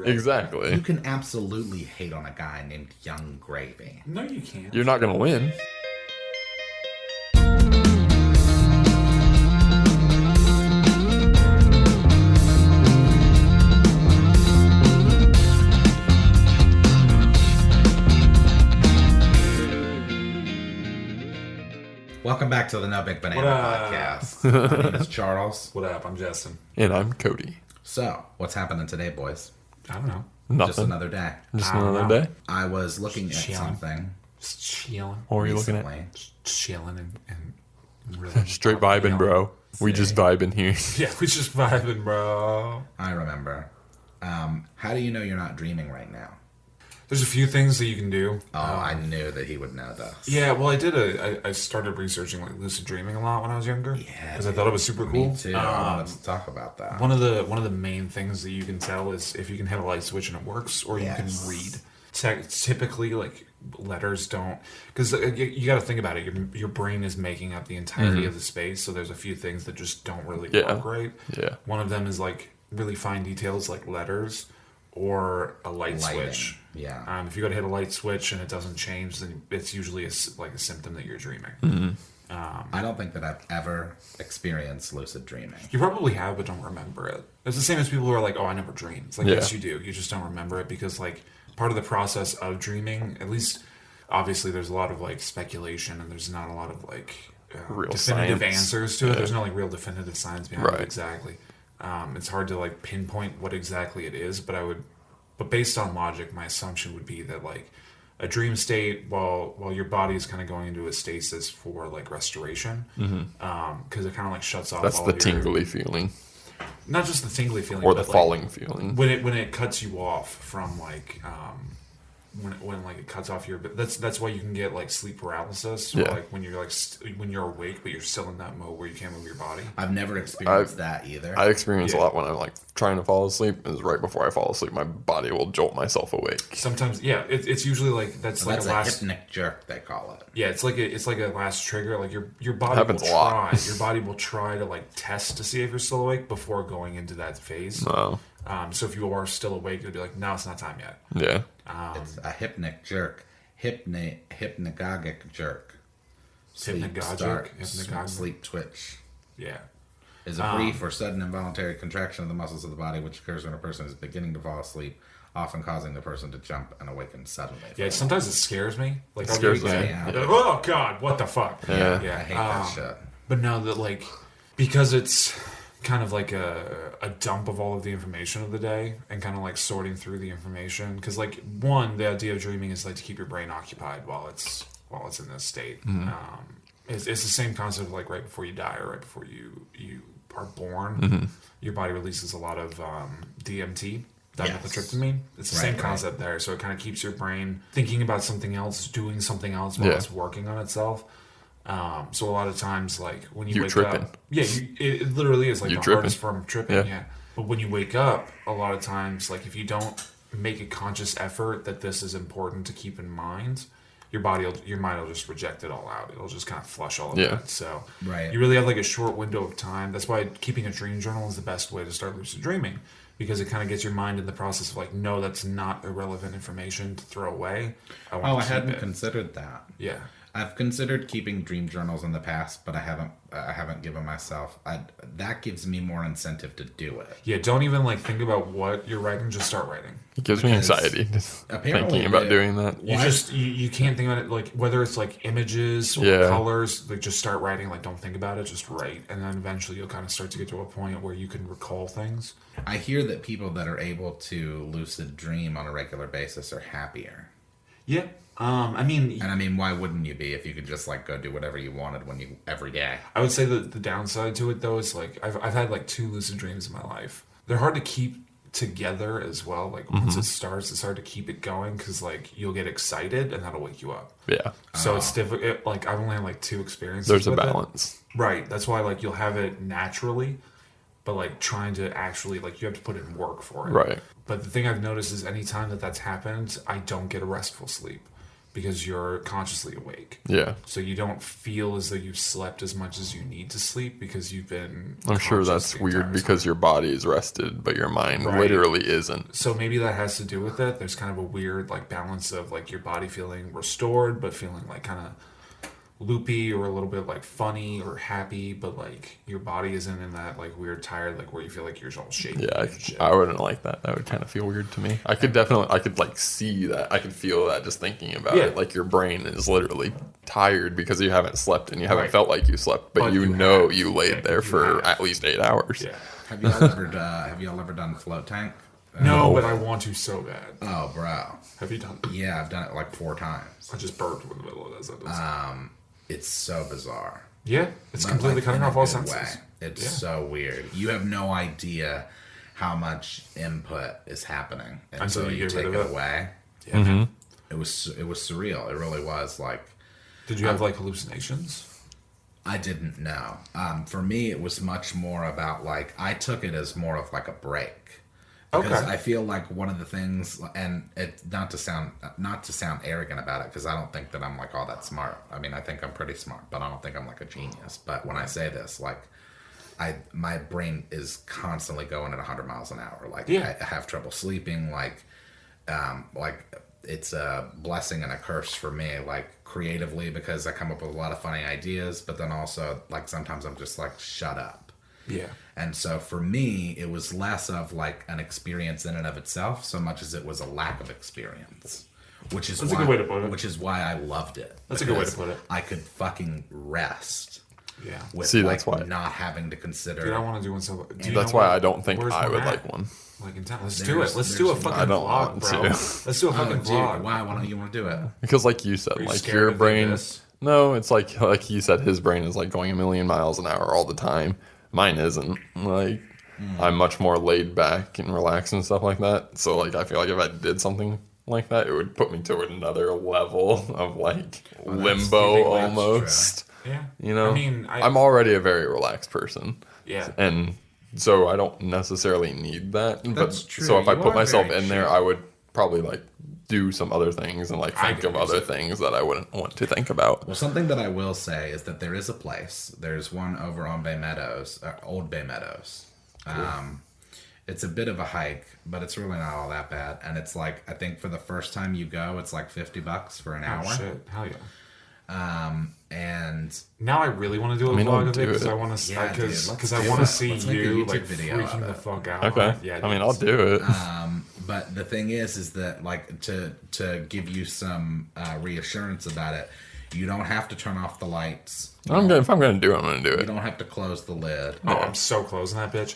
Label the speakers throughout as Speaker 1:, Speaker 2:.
Speaker 1: Exactly.
Speaker 2: You can absolutely hate on a guy named Young Gravy.
Speaker 3: No, you can't.
Speaker 1: You're not going to win.
Speaker 2: Welcome back to the No Big Banana
Speaker 3: What up?
Speaker 2: podcast. My name is Charles.
Speaker 3: What up? I'm Justin.
Speaker 1: And I'm Cody.
Speaker 2: So, what's happening today, boys?
Speaker 3: I don't know.
Speaker 1: Nothing.
Speaker 2: Just another day.
Speaker 1: Just
Speaker 3: I don't
Speaker 1: another
Speaker 3: know.
Speaker 1: day?
Speaker 2: I was looking at
Speaker 3: Chilling.
Speaker 2: something
Speaker 3: Just chilling.
Speaker 1: What were you looking at?
Speaker 2: recently.
Speaker 3: Just chilling and really
Speaker 1: Straight vibing, bro. We just vibing here.
Speaker 3: Yeah, we just vibing, bro.
Speaker 2: I remember. How do you know you're not dreaming right now?
Speaker 3: There's a few things that you can do.
Speaker 2: Oh, I knew that he would know this.
Speaker 3: Yeah, well, I started researching like lucid dreaming a lot when I was younger.
Speaker 2: Yeah,
Speaker 3: because I thought it was super cool.
Speaker 2: Me too. I wanted to talk about that.
Speaker 3: One of the main things that you can tell is if you can hit a light switch and it works, or you can read. Typically, like letters don't, because you got to think about it. Your brain is making up the entirety of the space, so there's a few things that just don't really work right.
Speaker 1: Yeah.
Speaker 3: One of them is like really fine details, like letters or a light
Speaker 2: Lighting.
Speaker 3: switch.
Speaker 2: Yeah.
Speaker 3: If you go to hit a light switch and it doesn't change, then it's usually like a symptom that you're dreaming.
Speaker 2: I don't think that I've ever experienced lucid dreaming.
Speaker 3: You probably have, but don't remember it. It's the same as people who are like, "Oh, I never dream." It's like, yes, you do. You just don't remember it because, like, part of the process of dreaming, at least, obviously, there's a lot of like speculation and there's not a lot of like
Speaker 1: Real
Speaker 3: definitive
Speaker 1: science.
Speaker 3: answers to it. There's no like real definitive science behind
Speaker 1: Right.
Speaker 3: it exactly. It's hard to like pinpoint what exactly it is, but based on logic, my assumption would be that like a dream state, while your body is kind of going into a stasis for like restoration, because it kind of like shuts off.
Speaker 1: That's
Speaker 3: all
Speaker 1: the
Speaker 3: of your,
Speaker 1: tingly feeling.
Speaker 3: not just the tingly feeling,
Speaker 1: Or the
Speaker 3: but, like,
Speaker 1: falling feeling.
Speaker 3: when it cuts you off from like when like it cuts off your, that's why you can get like sleep paralysis, or
Speaker 1: Yeah.
Speaker 3: like when you're like when you're awake but you're still in that mode where you can't move your body.
Speaker 2: I've never experienced that either.
Speaker 1: I experience
Speaker 3: Yeah.
Speaker 1: a lot when I'm like trying to fall asleep. Is right before I fall asleep, my body will jolt myself awake.
Speaker 3: Sometimes, yeah, it's usually like that's like
Speaker 2: That's
Speaker 3: a
Speaker 2: a
Speaker 3: last.
Speaker 2: hypnic jerk, they call it.
Speaker 3: Yeah, it's like a last trigger. Like your body
Speaker 1: Happens
Speaker 3: will
Speaker 1: a lot.
Speaker 3: try. Your body will try to like test to see if you're still awake before going into that phase.
Speaker 1: Oh,
Speaker 3: So if you are still awake, it'll be like, no, it's not time yet.
Speaker 1: yeah.
Speaker 2: It's a hypnic jerk. Hypnagogic jerk.
Speaker 3: Hypnagogic?
Speaker 2: Sleep twitch.
Speaker 3: Yeah.
Speaker 2: Is a brief or sudden involuntary contraction of the muscles of the body which occurs when a person is beginning to fall asleep, often causing the person to jump and awaken suddenly.
Speaker 3: Yeah, sometimes it scares me. Like, I'll
Speaker 1: scares
Speaker 3: get,
Speaker 1: me.
Speaker 2: Yeah.
Speaker 3: I'll be like, oh god, what the fuck?
Speaker 1: Yeah.
Speaker 2: I hate that shit.
Speaker 3: But no, that like, because it's kind of like a dump of all of the information of the day and kind of like sorting through the information. Because like the idea of dreaming is like to keep your brain occupied while it's in this state. It's the same concept of like right before you die or right before you are born, your body releases a lot of DMT. Dimethyltryptamine. It's the same concept there. So it kind of keeps your brain thinking about something else, doing something else while it's working on itself. So a lot of times, like when you wake
Speaker 1: tripping.
Speaker 3: up, it literally is like the
Speaker 1: tripping.
Speaker 3: hardest form of tripping. Yeah. But when you wake up, a lot of times, like if you don't make a conscious effort that this is important to keep in mind, your mind will just reject it all out. It'll just kind of flush all of that. So you really have like a short window of time. That's why keeping a dream journal is the best way to start lucid dreaming, because it kind of gets your mind in the process of like, no, that's not irrelevant information to throw away.
Speaker 2: I hadn't considered that.
Speaker 3: Yeah.
Speaker 2: I've considered keeping dream journals in the past, but I haven't given myself. That gives me more incentive to do it.
Speaker 3: Yeah, don't even like think about what you're writing. Just start writing.
Speaker 1: It gives me anxiety just thinking about doing that.
Speaker 3: You can't think about it like whether it's like images or colors. Like just start writing. Like don't think about it. Just write, and then eventually you'll kind of start to get to a point where you can recall things.
Speaker 2: I hear that people that are able to lucid dream on a regular basis are happier.
Speaker 3: Yeah. I mean,
Speaker 2: why wouldn't you be if you could just like go do whatever you wanted every day?
Speaker 3: I would say that the downside to it though is like I've had like 2 lucid dreams in my life. They're hard to keep together as well. Like once it starts, it's hard to keep it going because like you'll get excited and that'll wake you up.
Speaker 1: Yeah.
Speaker 3: So it's difficult. Like I've only had like 2 experiences.
Speaker 1: There's a
Speaker 3: with
Speaker 1: balance.
Speaker 3: It. Right. That's why like you'll have it naturally, but like trying to actually like you have to put in work for it.
Speaker 1: Right.
Speaker 3: But the thing I've noticed is anytime that's happened, I don't get a restful sleep. because you're consciously awake.
Speaker 1: Yeah.
Speaker 3: So you don't feel as though you've slept as much as you need to sleep because you've been.
Speaker 1: I'm sure
Speaker 3: conscious
Speaker 1: that's
Speaker 3: the
Speaker 1: weird
Speaker 3: entire
Speaker 1: because
Speaker 3: time.
Speaker 1: your body is rested, but your mind
Speaker 3: Right.
Speaker 1: literally isn't.
Speaker 3: So maybe that has to do with it. There's kind of a weird like balance of like your body feeling restored, but feeling like kind of loopy or a little bit like funny or happy, but like your body isn't in that like weird tired like where you feel like you're all shaky.
Speaker 1: Yeah,
Speaker 3: and shit.
Speaker 1: I wouldn't like that. That would kind of feel weird to me. I could like see that. I could feel that just thinking about
Speaker 3: Yeah.
Speaker 1: it. Like your brain is literally tired because you haven't slept and you haven't
Speaker 3: Right.
Speaker 1: felt like you slept, but
Speaker 3: But
Speaker 1: you
Speaker 3: you
Speaker 1: know
Speaker 3: have.
Speaker 1: you laid
Speaker 3: Yeah,
Speaker 1: there
Speaker 3: you
Speaker 1: for
Speaker 3: have.
Speaker 1: at least 8 hours.
Speaker 3: Yeah.
Speaker 2: Have y'all ever done float tank?
Speaker 3: No, but I want to so bad.
Speaker 2: Oh, bro.
Speaker 3: Have you done it?
Speaker 2: Yeah, I've done it like 4 times.
Speaker 3: I just burped in the middle of that sentence.
Speaker 2: It's so bizarre.
Speaker 3: Yeah, it's
Speaker 2: But,
Speaker 3: completely
Speaker 2: like,
Speaker 3: cutting
Speaker 2: in a
Speaker 3: off all
Speaker 2: good
Speaker 3: senses.
Speaker 2: way. It's
Speaker 3: Yeah.
Speaker 2: so weird. You have no idea how much input is happening until
Speaker 3: you
Speaker 2: you
Speaker 3: get
Speaker 2: take
Speaker 3: rid
Speaker 2: it
Speaker 3: of it.
Speaker 2: away.
Speaker 3: Yeah.
Speaker 2: It was surreal. It really was. Like,
Speaker 3: Did you have like hallucinations?
Speaker 2: I didn't know. For me, it was much more about like I took it as more of like a break. Because
Speaker 3: Okay.
Speaker 2: I feel like one of the things, and it not to sound arrogant about it, because I don't think that I'm like all that smart. I mean, I think I'm pretty smart, but I don't think I'm like a genius. But when I say this, like, my brain is constantly going at 100 miles an hour. Like,
Speaker 3: Yeah.
Speaker 2: I have trouble sleeping. Like it's a blessing and a curse for me. Like creatively, because I come up with a lot of funny ideas, but then also like sometimes I'm just like, shut up.
Speaker 3: Yeah.
Speaker 2: And so for me, it was less of like an experience in and of itself, so much as it was a lack of experience. Which is
Speaker 3: That's a
Speaker 2: why,
Speaker 3: good way to put it.
Speaker 2: Which is why I loved it.
Speaker 3: That's a good way to
Speaker 2: because
Speaker 3: put it.
Speaker 2: I could fucking rest
Speaker 3: Yeah.
Speaker 2: with
Speaker 1: See,
Speaker 2: like
Speaker 1: that's why-
Speaker 2: not having to consider.
Speaker 3: Dude, I want to do one so. Do you
Speaker 1: That's
Speaker 3: know
Speaker 1: why
Speaker 3: what-
Speaker 1: I don't think
Speaker 3: where's
Speaker 1: I would
Speaker 3: at?
Speaker 1: like one.
Speaker 3: Like in town. Let's do
Speaker 2: There's-
Speaker 3: it. Let's do a
Speaker 2: there's-
Speaker 3: fucking
Speaker 1: I don't
Speaker 3: vlog,
Speaker 1: want
Speaker 3: bro.
Speaker 1: to.
Speaker 3: Let's do a
Speaker 2: Oh,
Speaker 3: fucking
Speaker 2: dude,
Speaker 3: vlog.
Speaker 2: why don't you want to do it?
Speaker 1: Because like you said,
Speaker 3: Are you
Speaker 1: like
Speaker 3: scared
Speaker 1: your
Speaker 3: of
Speaker 1: brain.
Speaker 3: this?
Speaker 1: No, it's like you said, his brain is like going a million miles an hour all the time. Mine isn't. Like I'm much more laid back and relaxed and stuff like that. So like I feel like if I did something like that, it would put me to another level of like
Speaker 2: you
Speaker 1: limbo
Speaker 2: think that's
Speaker 1: almost.
Speaker 3: Yeah.
Speaker 1: You know,
Speaker 3: I mean,
Speaker 1: I'm already a very relaxed person.
Speaker 3: Yeah.
Speaker 1: And so I don't necessarily need that.
Speaker 2: That's
Speaker 1: But
Speaker 2: true.
Speaker 1: so if I
Speaker 2: You
Speaker 1: put
Speaker 2: are
Speaker 1: myself
Speaker 2: very
Speaker 1: in there,
Speaker 2: chill.
Speaker 1: I would probably like do some other things and like
Speaker 3: I
Speaker 1: think
Speaker 3: get
Speaker 1: of
Speaker 3: what you're
Speaker 1: other
Speaker 3: saying.
Speaker 1: things that I wouldn't want to think about.
Speaker 2: Well, something that I will say is that there is a place. There's one over on Bay Meadows, Old Bay Meadows. It's a bit of a hike, but it's really not all that bad. And it's like, I think for the first time you go, it's like $50 for an hour.
Speaker 3: Oh, shit. Hell yeah.
Speaker 2: And
Speaker 3: Now I really want to do a
Speaker 1: mean,
Speaker 3: vlog
Speaker 1: I'll
Speaker 3: of it
Speaker 1: do
Speaker 3: because
Speaker 1: it.
Speaker 3: I want to
Speaker 2: Yeah, dude,
Speaker 3: because
Speaker 2: let's
Speaker 3: I
Speaker 2: do
Speaker 3: want
Speaker 2: it.
Speaker 3: to see
Speaker 2: Let's make a
Speaker 3: you
Speaker 2: YouTube
Speaker 3: like
Speaker 2: video
Speaker 3: freaking
Speaker 2: of
Speaker 3: the
Speaker 2: it.
Speaker 3: fuck out.
Speaker 1: Okay.
Speaker 3: Yeah.
Speaker 1: I mean,
Speaker 3: dude.
Speaker 1: I'll do it.
Speaker 2: but the thing is that like to give you some reassurance about it, you don't have to turn off the lights.
Speaker 1: If I'm gonna do it, I'm gonna do
Speaker 2: You
Speaker 1: it.
Speaker 2: don't have to close the lid.
Speaker 3: Oh, I'm so closing that bitch.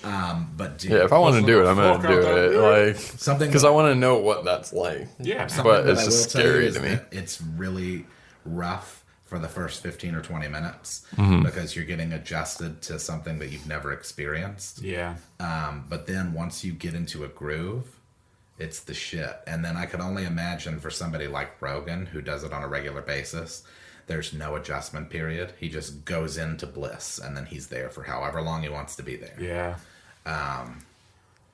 Speaker 2: But dude,
Speaker 1: Yeah, if I want to
Speaker 3: Close
Speaker 1: do it,
Speaker 3: the
Speaker 1: I'm gonna
Speaker 3: fuck
Speaker 1: do
Speaker 3: out that
Speaker 1: it.
Speaker 3: bitch.
Speaker 1: Like
Speaker 2: Something
Speaker 1: because I want to know what that's like.
Speaker 3: Yeah.
Speaker 2: something
Speaker 1: But
Speaker 2: that
Speaker 1: it's
Speaker 2: I
Speaker 1: just
Speaker 2: will tell you
Speaker 1: scary
Speaker 2: is
Speaker 1: to me.
Speaker 2: that it's really rough for the first 15 or 20 minutes
Speaker 1: Mm-hmm.
Speaker 2: because you're getting adjusted to something that you've never experienced.
Speaker 3: Yeah.
Speaker 2: But then once you get into a groove, it's the shit. And then I could only imagine for somebody like Rogan, who does it on a regular basis, there's no adjustment period. He just goes into bliss, and then he's there for however long he wants to be there.
Speaker 3: Yeah.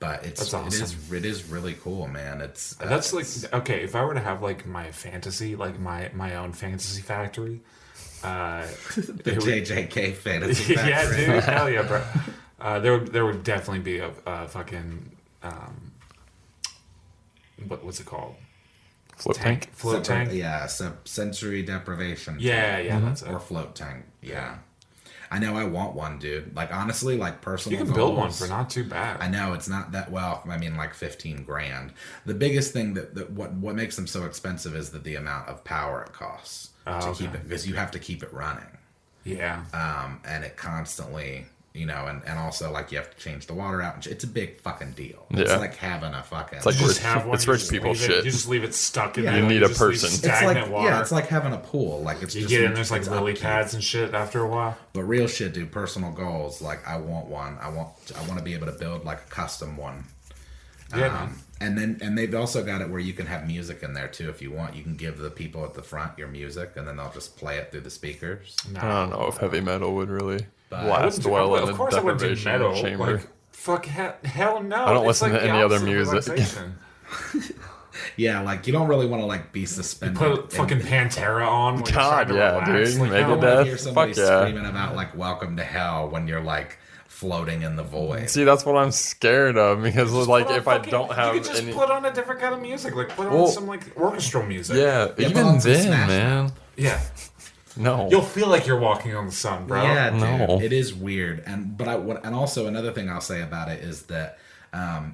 Speaker 2: But
Speaker 3: That's awesome.
Speaker 2: it is really cool, man. It's
Speaker 3: That's like okay. If I were to have like my fantasy, like my own fantasy factory,
Speaker 2: the
Speaker 3: it would-
Speaker 2: JJK fantasy factory.
Speaker 3: yeah, dude, hell yeah, bro. There would definitely be a fucking what's it called?
Speaker 1: Float tank.
Speaker 3: Float tank.
Speaker 2: Yeah, sensory deprivation.
Speaker 3: Yeah,
Speaker 2: tank.
Speaker 3: yeah, that's it.
Speaker 2: Or float tank. Yeah. I know I want one, dude. Like honestly, like personal
Speaker 3: You can build one
Speaker 2: goals-
Speaker 3: for not too bad.
Speaker 2: I know it's not that well. I mean, like 15 grand. The biggest thing that what makes them so expensive is that the amount of power it costs to keep it, because you have to keep it running.
Speaker 3: Yeah.
Speaker 2: And it constantly, you know, and also like you have to change the water out. It's a big fucking deal.
Speaker 1: Yeah.
Speaker 2: It's like having a fucking.
Speaker 1: It's like
Speaker 3: You just
Speaker 1: rich-
Speaker 3: have one.
Speaker 1: it's
Speaker 3: you
Speaker 1: rich
Speaker 3: just
Speaker 1: people
Speaker 3: leave it-
Speaker 1: shit.
Speaker 3: You just leave it stuck in
Speaker 2: Yeah.
Speaker 3: there.
Speaker 1: You need a
Speaker 3: just leave
Speaker 1: person.
Speaker 2: it's
Speaker 3: Stagnant
Speaker 2: like
Speaker 3: water.
Speaker 2: yeah, it's like having a pool. Like it's
Speaker 3: you
Speaker 2: just
Speaker 3: get in. There's like
Speaker 2: it's
Speaker 3: lily
Speaker 2: upkeep.
Speaker 3: pads and shit after a while.
Speaker 2: But real shit, dude. Personal goals. Like I want one. I want to be able to build like a custom one.
Speaker 3: Yeah, man.
Speaker 2: And they've also got it where you can have music in there too if you want. You can give the people at the front your music, and then they'll just play it through the speakers.
Speaker 1: I don't know if heavy metal would really
Speaker 3: I
Speaker 1: last
Speaker 3: wouldn't do-
Speaker 1: well in
Speaker 3: of
Speaker 1: a
Speaker 3: course I wouldn't do
Speaker 1: deprivation
Speaker 3: metal.
Speaker 1: chamber.
Speaker 3: Like, fuck hell no.
Speaker 1: I don't
Speaker 3: It's
Speaker 1: listen
Speaker 3: like
Speaker 1: to
Speaker 3: the
Speaker 1: any other
Speaker 3: opposite of
Speaker 1: music.
Speaker 3: relaxation.
Speaker 2: Yeah, like you don't really want to like be suspended.
Speaker 3: Put fucking Pantera on. When
Speaker 1: God,
Speaker 3: you're trying to relax.
Speaker 1: dude.
Speaker 3: Like,
Speaker 1: Make
Speaker 3: no,
Speaker 1: it
Speaker 2: I
Speaker 1: death.
Speaker 2: hear somebody
Speaker 1: Fuck yeah.
Speaker 2: screaming about like "Welcome to Hell" when you're like floating in the void.
Speaker 1: See, that's what I'm scared of because, like,
Speaker 3: put on
Speaker 1: if I
Speaker 3: fucking-
Speaker 1: don't have
Speaker 3: you could just
Speaker 1: any.
Speaker 3: put on a different kind of music, like put on
Speaker 1: Well,
Speaker 3: some like orchestral music.
Speaker 1: Yeah,
Speaker 2: put
Speaker 1: even
Speaker 2: on some
Speaker 1: then,
Speaker 2: Smash
Speaker 1: man.
Speaker 3: Yeah.
Speaker 1: No.
Speaker 3: You'll feel like you're walking on the sun, bro.
Speaker 2: Yeah, dude,
Speaker 1: No.
Speaker 2: it is weird. And also another thing I'll say about it is that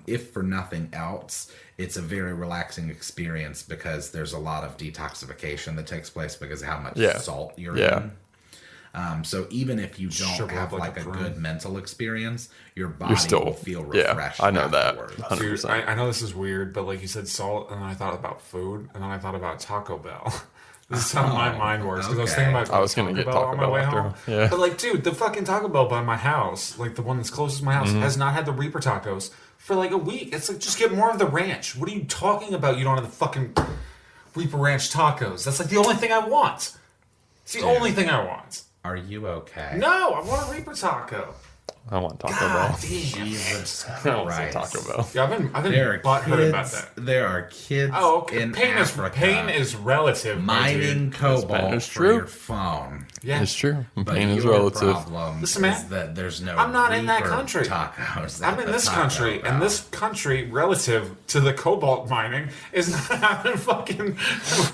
Speaker 2: if for nothing else, it's a very relaxing experience because there's a lot of detoxification that takes place because of how much salt you're in. So even if you don't
Speaker 3: Sugar
Speaker 2: have
Speaker 3: like
Speaker 2: like
Speaker 3: a
Speaker 2: a
Speaker 3: broom.
Speaker 2: good mental experience, your body
Speaker 1: still-
Speaker 2: will feel
Speaker 1: yeah,
Speaker 2: refreshed.
Speaker 1: I know that.
Speaker 2: afterwards.
Speaker 1: 100%.
Speaker 3: Dude, I know this is weird, but like you said salt, and then I thought about food, and then I thought about Taco Bell. This is how my mind works, because I was thinking about
Speaker 1: I was gonna get Taco
Speaker 3: on my
Speaker 1: Bell
Speaker 3: way
Speaker 1: after,
Speaker 3: home.
Speaker 1: yeah.
Speaker 3: But like, dude, the fucking Taco Bell by my house, like the one that's closest to my house, has not had the Reaper tacos for like a week. It's like, just get more of the ranch. What are you talking about? You don't have the fucking Reaper Ranch tacos. That's like the only thing I want. It's the only thing I want.
Speaker 2: Are you okay?
Speaker 3: No, I want a Reaper taco.
Speaker 1: I want Taco
Speaker 3: God
Speaker 1: Bell.
Speaker 3: damn.
Speaker 2: Jesus
Speaker 1: I want some
Speaker 2: Christ.
Speaker 1: Taco Bell.
Speaker 3: Yeah, I've been
Speaker 2: There are
Speaker 3: butthurt about
Speaker 2: kids.
Speaker 3: that.
Speaker 2: There are kids
Speaker 3: Oh, okay.
Speaker 2: in
Speaker 3: Pain
Speaker 2: Africa
Speaker 3: is relative. my dude.
Speaker 2: mining cobalt
Speaker 1: It's
Speaker 2: for
Speaker 1: true.
Speaker 2: your phone.
Speaker 3: Yeah.
Speaker 1: It's true.
Speaker 2: But
Speaker 1: Pain is
Speaker 2: your
Speaker 1: relative.
Speaker 2: problem
Speaker 3: Listen,
Speaker 2: is
Speaker 3: man,
Speaker 2: that there's no
Speaker 3: I'm not in that
Speaker 2: Reaper
Speaker 3: country.
Speaker 2: Tacos
Speaker 3: I'm
Speaker 2: at
Speaker 3: in
Speaker 2: the
Speaker 3: this
Speaker 2: Taco
Speaker 3: country,
Speaker 2: Bell.
Speaker 3: and this country, relative to the cobalt mining, is not having fucking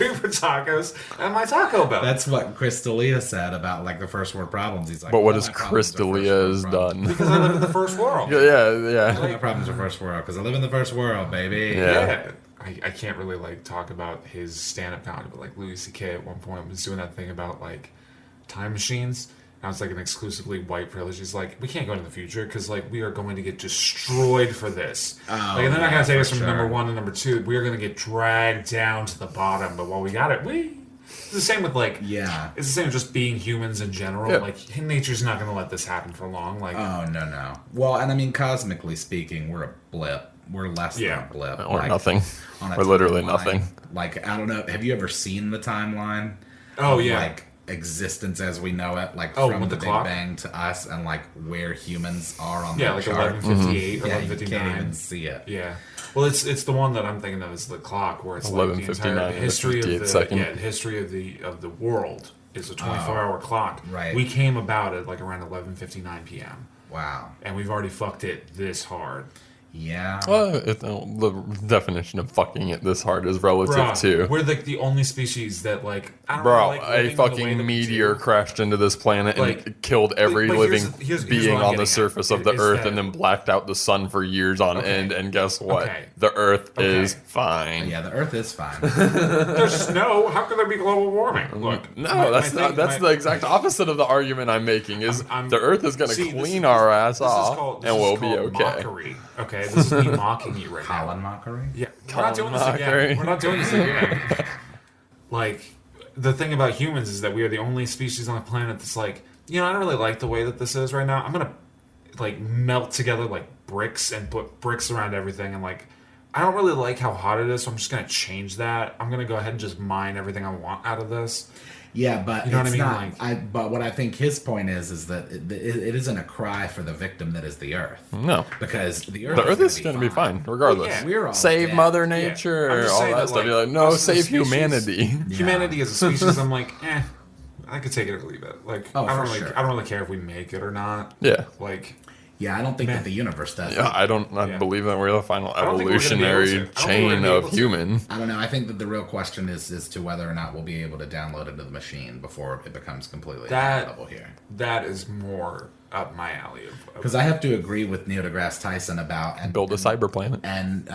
Speaker 3: Reaper tacos at my Taco Bell.
Speaker 2: That's what Chris D'Elia said about like the first world problems. He's like,
Speaker 1: But what
Speaker 2: "Well,
Speaker 1: has
Speaker 2: my problems
Speaker 1: Chris
Speaker 2: are first
Speaker 1: D'Elia
Speaker 2: world
Speaker 1: has
Speaker 2: problems."
Speaker 1: done?
Speaker 3: because I live in the first world.
Speaker 1: Yeah.
Speaker 2: My problems are first world because I live in the first world, baby.
Speaker 1: Yeah.
Speaker 3: Yeah. I can't really like talk about his stand-up comedy, but like Louis C.K. at one point was doing that thing about like time machines. Now it's like an exclusively white privilege. He's like, we can't go into the future because like we are going to get destroyed for this. Like, and they're not going to take us from number one to number two. We are going to get dragged down to the bottom. But while we got it, it's the same with like it's the same with just being humans in general.
Speaker 1: Yeah.
Speaker 3: Like nature's not going to let this happen for long. Like
Speaker 2: Oh no. Well, and I mean, cosmically speaking, we're a blip. We're less than a blip.
Speaker 1: Or
Speaker 2: Like,
Speaker 1: nothing.
Speaker 2: on a
Speaker 1: Or literally
Speaker 2: timeline.
Speaker 1: nothing.
Speaker 2: Like, I don't know. Have you ever seen the timeline?
Speaker 3: Oh,
Speaker 2: of,
Speaker 3: yeah.
Speaker 2: Like existence as we know it, like
Speaker 3: Oh,
Speaker 2: from
Speaker 3: with
Speaker 2: the
Speaker 3: the
Speaker 2: Big
Speaker 3: clock?
Speaker 2: Bang to us, and like where humans are on
Speaker 3: yeah,
Speaker 2: the
Speaker 3: like
Speaker 2: chart.
Speaker 3: 11:58 or
Speaker 2: Yeah, you
Speaker 3: 11:59.
Speaker 2: can't even see it.
Speaker 3: Yeah. Well, it's the one that I'm thinking of is the clock, where it's like the
Speaker 1: 11:59
Speaker 3: entire
Speaker 1: and
Speaker 3: history of
Speaker 1: 58
Speaker 3: the
Speaker 1: second.
Speaker 3: the history of the world is a 24-hour clock.
Speaker 2: right.
Speaker 3: We came about at like around 11:59 p.m.
Speaker 2: Wow.
Speaker 3: and we've already fucked it this hard.
Speaker 2: Yeah.
Speaker 1: Well, the definition of fucking it this hard is relative
Speaker 3: Bruh,
Speaker 1: too.
Speaker 3: we're like the only species that like I don't
Speaker 1: Bro,
Speaker 3: know, like, living
Speaker 1: a
Speaker 3: the way that
Speaker 1: fucking
Speaker 3: we
Speaker 1: meteor
Speaker 3: do.
Speaker 1: crashed into this planet and
Speaker 3: Like,
Speaker 1: killed every
Speaker 3: but
Speaker 1: living
Speaker 3: here's
Speaker 1: being
Speaker 3: what I'm
Speaker 1: on the
Speaker 3: getting
Speaker 1: surface
Speaker 3: at,
Speaker 1: of the
Speaker 3: is
Speaker 1: Earth
Speaker 3: that-
Speaker 1: and then blacked out the sun for years on
Speaker 3: Okay.
Speaker 1: end. And guess what?
Speaker 3: Okay.
Speaker 1: The Earth
Speaker 3: Okay.
Speaker 1: is fine.
Speaker 2: Yeah, the Earth is fine.
Speaker 3: There's snow. How could there be global warming? Look,
Speaker 1: No, that's not. That's the exact opposite of the argument I'm making. Is the Earth is going to clean our ass off and we'll be okay.
Speaker 3: Mockery. Okay, this is me mocking you right now.
Speaker 2: Colin mockery.
Speaker 3: Yeah, we're not doing this
Speaker 1: mockery.
Speaker 3: again. We're not doing this again. Like, the thing about humans is that we are the only species on the planet that's like, I don't really like the way that this is right now. I'm gonna like melt together like bricks and put bricks around everything, and like I don't really like how hot it is, so I'm just gonna change that. I'm gonna go ahead and just mine everything I want out of this.
Speaker 2: Yeah, but
Speaker 3: You know what
Speaker 2: it's
Speaker 3: I mean?
Speaker 2: not. But what I think his point is that it isn't a cry for the victim that is the Earth.
Speaker 1: No,
Speaker 2: Because the
Speaker 1: the Earth is going to be fine regardless.
Speaker 3: Well, yeah.
Speaker 2: We're all
Speaker 1: Save
Speaker 2: dead.
Speaker 1: Mother
Speaker 3: I'm
Speaker 1: Nature,
Speaker 3: just
Speaker 1: all
Speaker 3: saying
Speaker 1: that
Speaker 3: that,
Speaker 1: stuff.
Speaker 3: like,
Speaker 1: You're like, no,
Speaker 3: us as a
Speaker 1: save
Speaker 3: species-
Speaker 1: humanity.
Speaker 3: Humanity as a species, I'm like, I could take it or leave it. Like,
Speaker 2: Oh,
Speaker 3: I don't
Speaker 2: for
Speaker 3: really,
Speaker 2: sure.
Speaker 3: I don't really care if we make it or not.
Speaker 1: Yeah.
Speaker 3: Like,
Speaker 2: Yeah, I don't think
Speaker 3: Man.
Speaker 2: that the universe does.
Speaker 1: Yeah, I don't. I
Speaker 3: Yeah.
Speaker 1: believe that we're the final
Speaker 3: don't think we're gonna be able
Speaker 1: evolutionary
Speaker 3: to. I don't think we're
Speaker 1: chain
Speaker 3: gonna be
Speaker 1: of
Speaker 3: able to.
Speaker 1: human.
Speaker 2: I don't know. I think that the real question is to whether or not we'll be able to download it to the machine before it becomes completely available here.
Speaker 3: That is more up my alley.
Speaker 2: Because I have to agree with Neil deGrasse Tyson about and
Speaker 1: Build a cyber planet.
Speaker 2: And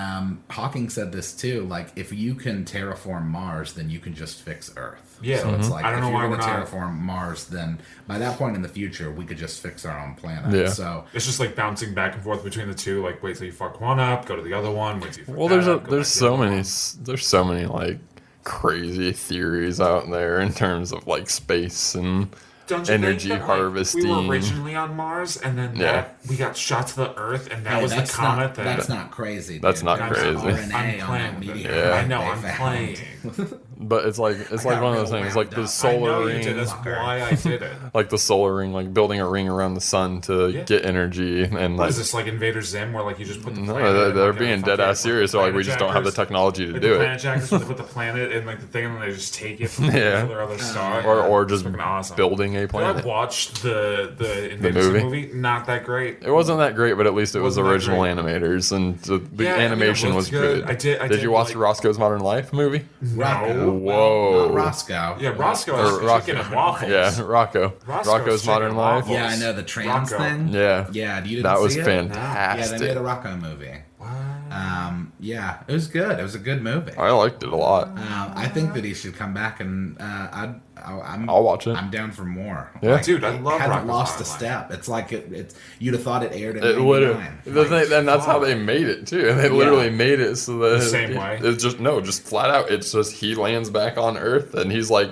Speaker 2: Hawking said this too. Like, if you can terraform Mars, then you can just fix Earth.
Speaker 3: Yeah.
Speaker 2: So it's like,
Speaker 3: I don't
Speaker 2: if
Speaker 3: know
Speaker 2: you're
Speaker 3: why
Speaker 2: going to
Speaker 3: we're not-
Speaker 2: terraform Mars, then by that point in the future, we could just fix our own planet.
Speaker 1: Yeah.
Speaker 2: So
Speaker 3: It's just like bouncing back and forth between the two. Like, wait till you fuck one up, go to the other one. Wait till you fuck
Speaker 1: Well,
Speaker 3: that
Speaker 1: there's
Speaker 3: up, go back
Speaker 1: there's
Speaker 3: to the
Speaker 1: so
Speaker 3: other
Speaker 1: many
Speaker 3: one.
Speaker 1: there's so many like crazy theories out there in terms of like space and
Speaker 3: Don't you
Speaker 1: energy
Speaker 3: think that, like,
Speaker 1: harvesting.
Speaker 3: we were originally on Mars, and then we got shot to the Earth, and that
Speaker 2: hey,
Speaker 3: was the
Speaker 2: that's
Speaker 3: comet
Speaker 2: not, that's not crazy.
Speaker 1: That's
Speaker 2: dude.
Speaker 1: not
Speaker 2: There's
Speaker 1: crazy.
Speaker 2: RNA
Speaker 3: I'm
Speaker 2: on
Speaker 3: playing
Speaker 2: that
Speaker 3: with it.
Speaker 2: meteor
Speaker 1: Yeah.
Speaker 3: I know,
Speaker 2: they
Speaker 3: I'm
Speaker 2: found.
Speaker 3: playing.
Speaker 1: But it's like
Speaker 2: got
Speaker 1: one of those
Speaker 2: real
Speaker 1: things,
Speaker 2: wound
Speaker 1: like the
Speaker 2: up.
Speaker 3: I
Speaker 1: solar
Speaker 3: know you
Speaker 1: ring,
Speaker 3: did. That's why I did it.
Speaker 1: like the solar ring, like building a ring around the sun to
Speaker 3: Yeah.
Speaker 1: get energy, and
Speaker 3: What
Speaker 1: like
Speaker 3: is this, like Invader Zim, where like you just put the
Speaker 1: no,
Speaker 3: planet in,
Speaker 1: they're
Speaker 3: like, a
Speaker 1: being
Speaker 3: fucking,
Speaker 1: dead ass serious. So like we
Speaker 3: planet
Speaker 1: just don't have the
Speaker 3: jackers?
Speaker 1: technology to
Speaker 3: Like
Speaker 1: do
Speaker 3: the
Speaker 1: it.
Speaker 3: planet jackers, where they put the planet in like the thing, and then they just take it from
Speaker 1: Yeah.
Speaker 3: their other star.
Speaker 1: Or just
Speaker 3: Fucking awesome.
Speaker 1: building a
Speaker 3: Did I
Speaker 1: planet.
Speaker 3: watched the Invader Zim
Speaker 1: movie?
Speaker 3: movie? Not that great.
Speaker 1: It wasn't that great, but at least it was
Speaker 3: Wasn't that
Speaker 1: original
Speaker 3: great.
Speaker 1: animators, and the
Speaker 3: Yeah, I mean, it
Speaker 1: animation
Speaker 3: looked
Speaker 1: was
Speaker 3: good.
Speaker 1: good.
Speaker 3: I
Speaker 1: did you watch
Speaker 3: like-
Speaker 1: the Roscoe's Modern Life movie?
Speaker 2: Rocco.
Speaker 1: Whoa.
Speaker 2: Not Roscoe.
Speaker 3: Yeah, Roscoe
Speaker 1: Or
Speaker 3: has chicken and waffles.
Speaker 1: Yeah, Rocco's
Speaker 3: Roscoe's
Speaker 1: Modern
Speaker 3: chicken
Speaker 1: Life.
Speaker 3: waffles.
Speaker 2: Yeah, I know the trans
Speaker 3: Rocco.
Speaker 2: thing.
Speaker 1: Yeah,
Speaker 2: Yeah, you didn't
Speaker 1: that was
Speaker 2: see it?
Speaker 1: fantastic.
Speaker 2: Yeah, they made a Rocco movie. Yeah, it was good. It was a good movie.
Speaker 1: I liked it a lot.
Speaker 2: I think that he should come back, and
Speaker 1: I'll watch it.
Speaker 2: I'm down for more.
Speaker 1: Yeah.
Speaker 3: Dude, I love
Speaker 2: It hasn't
Speaker 3: Rocco's
Speaker 2: lost a
Speaker 3: Modern Life.
Speaker 2: step. It's like it's you'd have thought it aired in
Speaker 1: It would have,
Speaker 2: '99.
Speaker 1: and that's how they made it too. They literally made it so that
Speaker 3: The same way?
Speaker 1: It's just flat out. It's just he lands back on Earth, and he's like,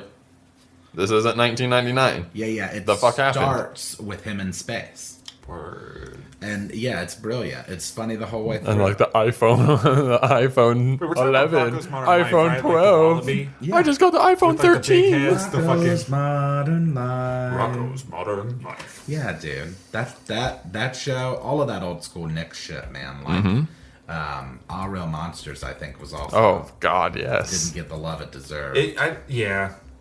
Speaker 1: "This isn't 1999."
Speaker 2: Yeah. It
Speaker 1: The fuck happened?
Speaker 2: starts with him in space,
Speaker 3: Word.
Speaker 2: and yeah, it's brilliant. It's funny the whole way through.
Speaker 1: And like the iPhone, the iPhone
Speaker 3: Wait, we're talking about
Speaker 1: 11,
Speaker 3: Rocco's Modern Life,
Speaker 1: iPhone
Speaker 3: right? Like the
Speaker 1: 12.
Speaker 3: Wallaby?
Speaker 2: Yeah.
Speaker 1: I just got the iPhone
Speaker 3: With, like, the big
Speaker 1: 13.
Speaker 3: heads, the fucking
Speaker 2: Rocco's Modern Life.
Speaker 3: Rocco's Modern Life.
Speaker 2: Yeah, dude. That show, all of that old school Nick shit, man. Like, All Real Monsters, I think, was also
Speaker 1: Oh God, yes.
Speaker 2: didn't get the love it deserved.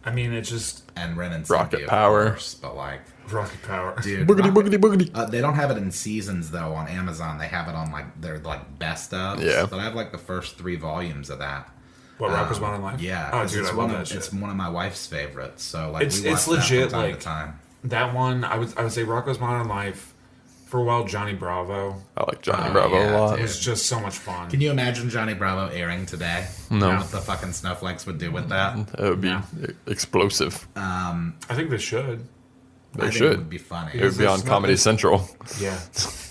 Speaker 3: I mean, it just
Speaker 2: And Ren and
Speaker 1: Rocket
Speaker 2: Stimpy, of
Speaker 1: Power.
Speaker 2: course, but like,
Speaker 3: rocket power.
Speaker 2: dude,
Speaker 1: Boogity
Speaker 2: Rocket-
Speaker 1: boogity boogity.
Speaker 2: They don't have it in seasons though on Amazon. They have it on like their like best of.
Speaker 1: Yeah.
Speaker 2: But I have like the first 3 volumes of that.
Speaker 3: What, Rocco's Modern Life?
Speaker 2: Yeah.
Speaker 3: Oh,
Speaker 2: 'cause
Speaker 3: dude,
Speaker 2: it's
Speaker 3: I
Speaker 2: one
Speaker 3: love
Speaker 2: of,
Speaker 3: that
Speaker 2: It's
Speaker 3: shit.
Speaker 2: one of my wife's favorites. So like
Speaker 3: It's
Speaker 2: we watch
Speaker 3: legit,
Speaker 2: that from time
Speaker 3: like-
Speaker 2: to time.
Speaker 3: That one, I would say Rocco's Modern Life. For a while, Johnny Bravo.
Speaker 1: I like Johnny
Speaker 2: Oh,
Speaker 1: Bravo
Speaker 2: yeah,
Speaker 1: a lot.
Speaker 2: dude.
Speaker 3: It was just so much fun.
Speaker 2: Can you imagine Johnny Bravo airing today?
Speaker 1: No.
Speaker 2: What the fucking snowflakes would do with that?
Speaker 1: It would be
Speaker 3: No.
Speaker 1: explosive.
Speaker 3: I think they should.
Speaker 1: They
Speaker 2: I think
Speaker 1: should.
Speaker 2: It would be funny.
Speaker 1: It would be on
Speaker 3: There's
Speaker 1: Comedy
Speaker 3: nothing-
Speaker 1: Central.
Speaker 3: Yeah.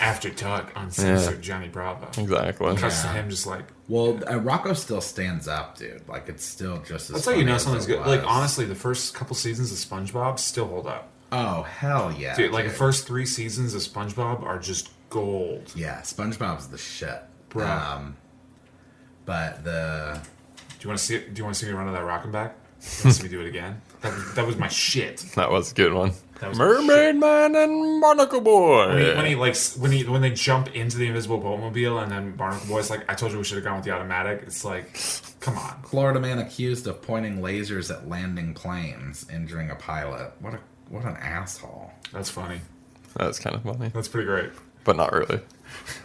Speaker 3: After Dark on Censored Johnny Bravo.
Speaker 1: Exactly.
Speaker 3: Cuts to
Speaker 2: Yeah.
Speaker 3: him just like.
Speaker 2: Well, Rocco still stands up, dude. Like it's still just as.
Speaker 3: That's how you
Speaker 2: funny
Speaker 3: know
Speaker 2: as
Speaker 3: something's
Speaker 2: it
Speaker 3: good.
Speaker 2: was.
Speaker 3: Like, honestly, the first couple seasons of SpongeBob still hold up.
Speaker 2: Oh hell yeah,
Speaker 3: Dude, like the first 3 seasons of SpongeBob are just gold.
Speaker 2: Yeah, SpongeBob's the shit.
Speaker 3: Bro.
Speaker 2: But the
Speaker 3: Do you want to see it? Do you want to see me run to that rock and back? You want to see me do it again? That was my shit.
Speaker 1: That was a good one.
Speaker 3: That was my
Speaker 1: Mermaid Man and Barnacle Boy.
Speaker 3: When they jump into the invisible boatmobile and then Barnacle Boy's like, I told you we should have gone with the automatic. It's like, come on.
Speaker 2: Florida man accused of pointing lasers at landing planes, injuring a pilot. What an asshole.
Speaker 3: That's funny.
Speaker 1: That's kind of funny,
Speaker 3: That's pretty great.
Speaker 1: but not really.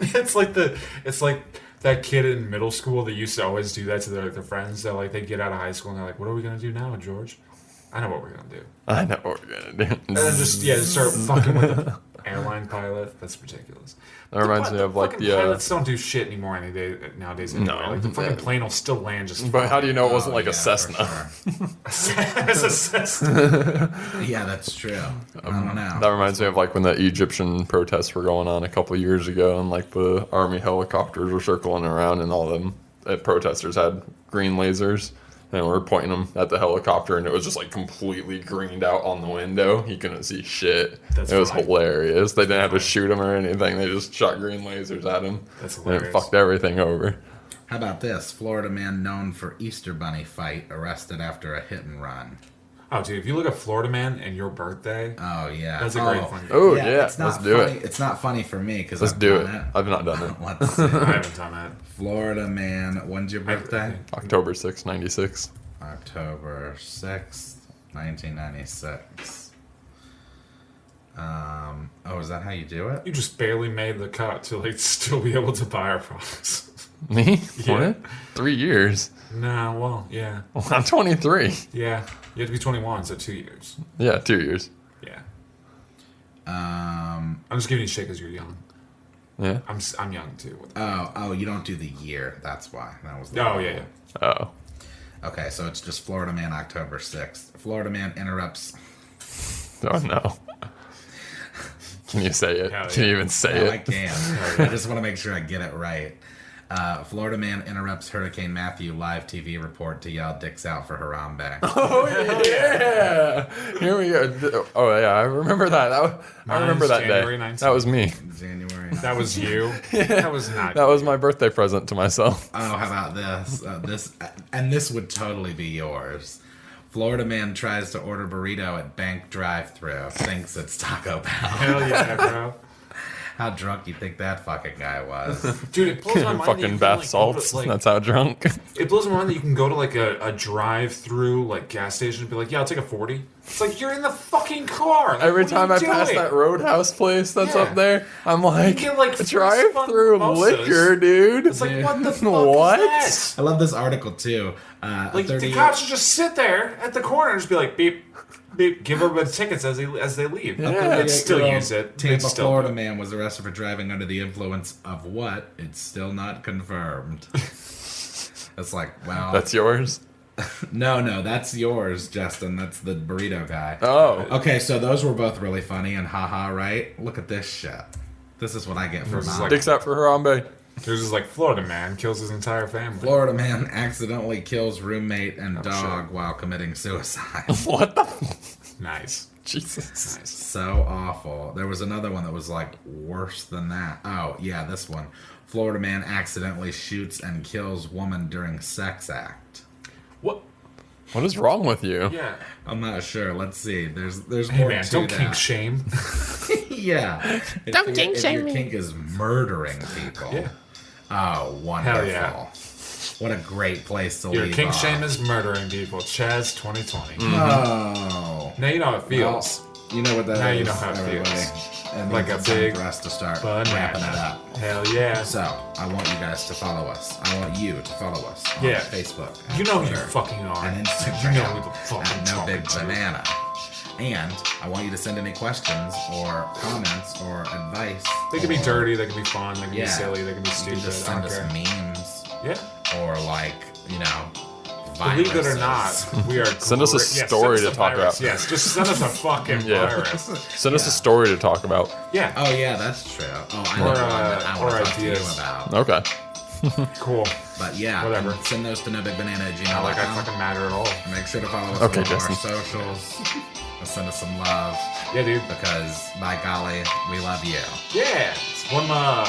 Speaker 3: It's like that kid in middle school that used to always do that to their friends. That like they get out of high school and they're like, "What are we gonna do now, George?" I know what we're gonna do.
Speaker 1: I know what we're gonna do.
Speaker 3: And then just start fucking with the airline pilot. That's ridiculous.
Speaker 1: That reminds me of like
Speaker 3: fucking
Speaker 1: the.
Speaker 3: pilots don't do shit anymore nowadays. Anyway.
Speaker 1: No.
Speaker 3: Like the fucking plane will still land just.
Speaker 1: But how do you know it wasn't
Speaker 2: Oh,
Speaker 1: like
Speaker 2: yeah,
Speaker 1: a
Speaker 2: for
Speaker 1: Cessna?
Speaker 2: sure.
Speaker 3: As a Cessna.
Speaker 2: Yeah, that's true. I don't know.
Speaker 1: That reminds me of like when the Egyptian protests were going on a couple years ago, and like the army helicopters were circling around, and all them protesters had green lasers, and we were pointing them at the helicopter, and it was just like completely greened out on the window. You couldn't see shit.
Speaker 3: That's
Speaker 1: it was
Speaker 3: funny.
Speaker 1: hilarious. They didn't have to shoot him or anything. They just shot green lasers at him.
Speaker 3: That's
Speaker 1: And it
Speaker 3: hilarious.
Speaker 1: fucked everything over.
Speaker 2: How about this? Florida man known for Easter Bunny fight arrested after a hit and run.
Speaker 3: Oh, dude, if you look at Florida Man and your birthday,
Speaker 2: Oh yeah,
Speaker 3: That's a great one.
Speaker 1: Oh yeah,
Speaker 2: it's not
Speaker 1: let's do
Speaker 2: funny.
Speaker 1: it.
Speaker 2: It's not funny for me because
Speaker 1: Let's do it. I've not done it.
Speaker 2: Let's see.
Speaker 3: I haven't done that.
Speaker 2: Florida man. When's your birthday?
Speaker 1: October 6, 96.
Speaker 2: October 6th, 1996. Oh, is that how you do it?
Speaker 3: You just barely made the cut to like still be able to buy our products.
Speaker 1: Me?
Speaker 3: Yeah.
Speaker 1: What? 3 years.
Speaker 3: No, well, yeah,
Speaker 1: I'm 23.
Speaker 3: yeah. You have to be 21, so 2 years.
Speaker 1: Yeah, 2 years.
Speaker 3: Yeah,
Speaker 2: Um.
Speaker 3: I'm just giving you shit because you're young.
Speaker 1: Yeah.
Speaker 3: I'm young too.
Speaker 2: Oh, you don't do the year. That's why. That was. The
Speaker 3: Oh yeah, yeah.
Speaker 1: Oh.
Speaker 2: Okay, so it's just Florida man, October 6th. Florida man interrupts.
Speaker 1: Oh no. Can you say it?
Speaker 3: Hell
Speaker 1: Can you
Speaker 3: yeah.
Speaker 1: even say
Speaker 2: Oh, I
Speaker 1: it?
Speaker 2: can. I just want to make sure I get it right. Florida man interrupts Hurricane Matthew live TV report to yell "Dicks out" for Harambe.
Speaker 1: Oh yeah! Here we go. Oh yeah, I remember that. I remember that
Speaker 3: January
Speaker 1: day.
Speaker 3: 19th.
Speaker 1: That was me.
Speaker 2: January.
Speaker 3: That was you. That was not.
Speaker 1: That was my birthday present to myself.
Speaker 2: Oh, how about this? This would totally be yours. Florida man tries to order burrito at bank drive-thru. Thinks it's Taco Bell.
Speaker 3: Hell yeah, bro.
Speaker 2: How drunk you think that fucking guy was?
Speaker 3: Dude, it blows my mind. that you
Speaker 1: Fucking
Speaker 3: can,
Speaker 1: bath
Speaker 3: like,
Speaker 1: salts.
Speaker 3: go to, like,
Speaker 1: That's how drunk.
Speaker 3: it blows my mind that you can go to like a drive-through like gas station and be like, yeah, I'll take a 40. It's like you're in the fucking car. Like,
Speaker 1: Every
Speaker 3: what are
Speaker 1: time
Speaker 3: you
Speaker 1: I pass
Speaker 3: doing?
Speaker 1: that Roadhouse place that's
Speaker 3: Yeah.
Speaker 1: up there, I'm like,
Speaker 3: get, like, free
Speaker 1: drive-through
Speaker 3: mimosas.
Speaker 1: liquor, dude.
Speaker 3: It's like, what the fuck
Speaker 1: What?
Speaker 3: is that?
Speaker 2: I love this article too.
Speaker 3: Like the cops should just sit there at the corner and just be like, beep, beep, give everybody tickets as they leave.
Speaker 1: Yeah.
Speaker 3: They'd still use it. They'd
Speaker 2: Tampa,
Speaker 3: still
Speaker 2: Florida
Speaker 3: do it.
Speaker 2: man was arrested for driving under the influence of what? It's still not confirmed. It's like, well,
Speaker 1: That's yours?
Speaker 2: no, that's yours, Justin. That's the burrito guy.
Speaker 1: Oh.
Speaker 2: Okay, so those were both really funny and haha, right? Look at this shit. This is what I get for
Speaker 3: This is
Speaker 2: not.
Speaker 3: like-
Speaker 1: Dicks out for Harambe.
Speaker 3: There's just like Florida man kills his entire family.
Speaker 2: Florida man accidentally kills roommate and
Speaker 3: Oh,
Speaker 2: dog
Speaker 3: shit.
Speaker 2: while committing suicide.
Speaker 1: What the?
Speaker 3: Nice.
Speaker 1: Jesus.
Speaker 3: Nice.
Speaker 2: So awful. There was another one that was like worse than that. Oh, yeah, this one. Florida man accidentally shoots and kills woman during sex act.
Speaker 3: What?
Speaker 1: What is wrong with you?
Speaker 3: Yeah.
Speaker 2: I'm not sure. Let's see. There's
Speaker 3: Hey
Speaker 2: more
Speaker 3: man,
Speaker 2: to
Speaker 3: don't
Speaker 2: that.
Speaker 3: kink shame.
Speaker 2: Yeah.
Speaker 1: Don't kink
Speaker 2: if
Speaker 1: shame
Speaker 2: your
Speaker 1: me.
Speaker 2: kink is murdering people.
Speaker 3: Yeah.
Speaker 2: Oh, wonderful.
Speaker 3: yeah.
Speaker 2: What a great place to
Speaker 3: Your
Speaker 2: leave
Speaker 3: kink
Speaker 2: off.
Speaker 3: shame is murdering people. Chaz 2020.
Speaker 2: Oh.
Speaker 3: Now you know how it feels.
Speaker 2: Well, you know what that is.
Speaker 3: Now you know how it
Speaker 2: everybody.
Speaker 3: feels.
Speaker 2: And
Speaker 3: Like a
Speaker 2: it's time
Speaker 3: big
Speaker 2: for us to start
Speaker 3: banana.
Speaker 2: wrapping it up.
Speaker 3: Hell yeah.
Speaker 2: So, I want you guys to follow us. I want you to follow us on
Speaker 3: Yeah.
Speaker 2: Facebook.
Speaker 3: You know who you
Speaker 2: Twitter,
Speaker 3: fucking are.
Speaker 2: and
Speaker 3: You
Speaker 2: Instagram.
Speaker 3: know who the fucking
Speaker 2: at No
Speaker 3: talking
Speaker 2: Big
Speaker 3: to.
Speaker 2: Banana. And I want you to send any questions or comments or advice.
Speaker 3: They can be
Speaker 2: or-
Speaker 3: dirty, they can be fun, they can be
Speaker 2: Yeah.
Speaker 3: silly, they can be
Speaker 2: You
Speaker 3: stupid.
Speaker 2: can just
Speaker 3: I
Speaker 2: send
Speaker 3: don't
Speaker 2: us
Speaker 3: care.
Speaker 2: memes
Speaker 3: Yeah.
Speaker 2: or like, you know,
Speaker 3: Believe it or
Speaker 2: viruses.
Speaker 3: not, we are.
Speaker 1: Send us a story to talk
Speaker 3: virus.
Speaker 1: about.
Speaker 3: Yes, just send us a fucking
Speaker 1: Yeah.
Speaker 3: virus.
Speaker 1: Send us a story to talk about.
Speaker 3: Yeah.
Speaker 2: Oh yeah, that's true. Oh, I know
Speaker 3: Or,
Speaker 2: one that I want
Speaker 3: or
Speaker 2: to talk to you
Speaker 3: ideas.
Speaker 2: about.
Speaker 1: Okay.
Speaker 3: Cool.
Speaker 2: But yeah,
Speaker 3: Whatever.
Speaker 2: send those to nobigbanana@gmail.com.
Speaker 3: Not like I fucking matter at all.
Speaker 2: Make sure to follow us
Speaker 1: Okay,
Speaker 2: on all our
Speaker 1: Justin.
Speaker 2: socials. And send us some love
Speaker 3: Yeah, dude.
Speaker 2: because by golly, we love you.
Speaker 3: Yeah. It's one love.